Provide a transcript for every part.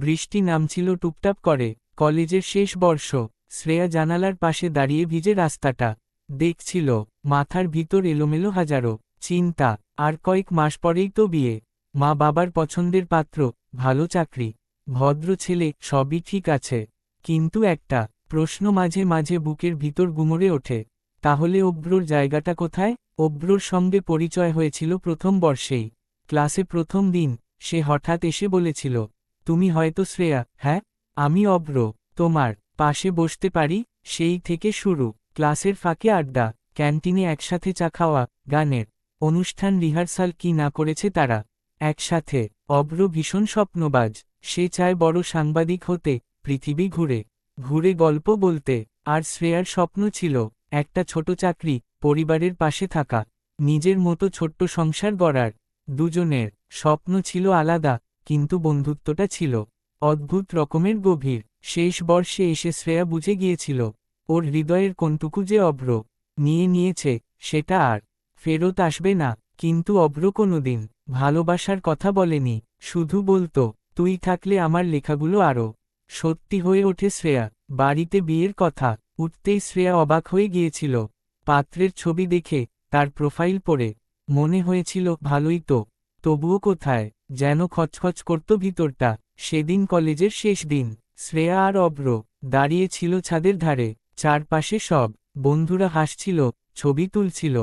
বৃষ্টি নামছিল টুপটাপ করে। কলেজের শেষ বর্ষ। শ্রেয়া জানালার পাশে দাঁড়িয়ে ভিজে রাস্তাটা দেখছিল। মাথার ভিতর এলোমেলো হাজারো চিন্তা। আর কয়েক মাস পরেই তো বিয়ে, মা বাবার পছন্দের পাত্র, ভালো চাকরি, ভদ্র ছেলে, সবই ঠিক আছে। কিন্তু একটা প্রশ্ন মাঝে মাঝে বুকের ভিতর গুমড়ে ওঠে। তাহলে অব্রোর জায়গাটা কোথায়? অব্রোর সঙ্গে পরিচয় হয়েছিল প্রথম বর্ষেই। ক্লাসে প্রথম দিন সে হঠাৎ এসে বলেছিল, তুমি হয়তো শ্রেয়া। হ্যাঁ, আমি অব্র। তোমার পাশে বসতে পারি? সেই থেকে শুরু। ক্লাসের ফাঁকে আড্ডা, ক্যান্টিনে একসাথে চা খাওয়া, গানের অনুষ্ঠান রিহার্সাল কি না করেছে তারা একসাথে। অব্র ভীষণ স্বপ্নবাজ। সে চায় বড় সাংবাদিক হতে, পৃথিবী ঘুরে ঘুরে গল্প বলতে। আর শ্রেয়ার স্বপ্ন ছিল একটা ছোট চাকরি, পরিবারের পাশে থাকা, নিজের মতো ছোট্ট সংসার গড়ার। দুজনের স্বপ্ন ছিল আলাদা, কিন্তু বন্ধুত্বটা ছিল অদ্ভুত রকমের গভীর। শেষ বর্ষে এসে শ্রেয়া বুঝে গিয়েছিল, ওর হৃদয়ের কোনটুকু যে অব্র নিয়ে নিয়েছে সেটা আর ফেরত আসবে না। কিন্তু অব্র কোনোদিন ভালোবাসার কথা বলেনি, শুধু বলতো, তুই থাকলে আমার লেখাগুলো আরও সত্যি হয়ে ওঠে। শ্রেয়া বাড়িতে বিয়ের কথা উঠতেই শ্রেয়া অবাক হয়ে গিয়েছিল। পাত্রের ছবি দেখে, তার প্রোফাইল পড়ে মনে হয়েছিল ভালোই তো, তবুও কোথায় যেন খচখচ করত ভিতরটা। সেদিন কলেজের শেষ দিন। শ্রেয়া আর অব্র দাঁড়িয়ে ছিল ছাদের ধারে। চারপাশে সব বন্ধুরা হাসছিল, ছবি তুলছিল।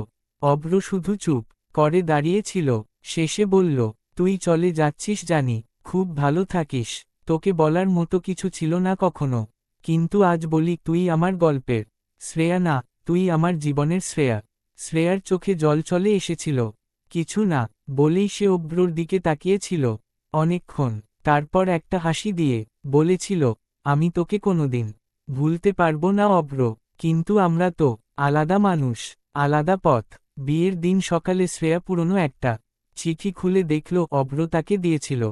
অব্র শুধু চুপ করে দাঁড়িয়েছিল। শেষে বলল, তুই চলে যাচ্ছিস জানি, খুব ভালো থাকিস। তোকে বলার মতো কিছু ছিল না কখনো, কিন্তু আজ বলি, তুই আমার গল্পের শ্রেয়া না, তুই আমার জীবনের শ্রেয়া। শ্রেয়ার চোখে জল চলে এসেছিল। কিছু না বলেই সে অব্রর দিকে তাকিয়েছিল অনেকক্ষণ। তারপর একটা হাসি দিয়ে বলেছিল, আমি তোকে কোনোদিন ভুলতে পারবো না অব্র। কিন্তু আমরা তো আলাদা মানুষ, আলাদা পথ। বিয়ের দিন সকালে শ্রেয়া পুরনো একটা চিঠি খুলে দেখল অব্র তাকে দিয়েছিল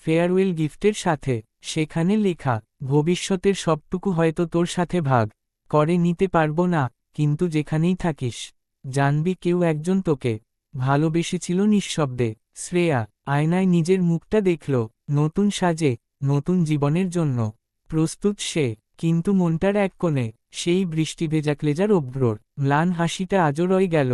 ফেয়ারওয়েল গিফটের সাথে। সেখানে লেখা, ভবিষ্যতের সবটুকু হয়তো তোর সাথে ভাগ করে নিতে পারবো না, কিন্তু যেখানেই থাকিস জানবি কেউ একজন তোকে ভালোবেসেছিল নিঃশব্দে। শ্রেয়া আয়নায় নিজের মুখটা দেখল, নতুন সাজে, নতুন জীবনের জন্য প্রস্তুত সে। কিন্তু মনটার এক কোণে সেই বৃষ্টি ভেজা ক্লেজার অব্রর ম্লান হাসিটা আজও রয়ে গেল।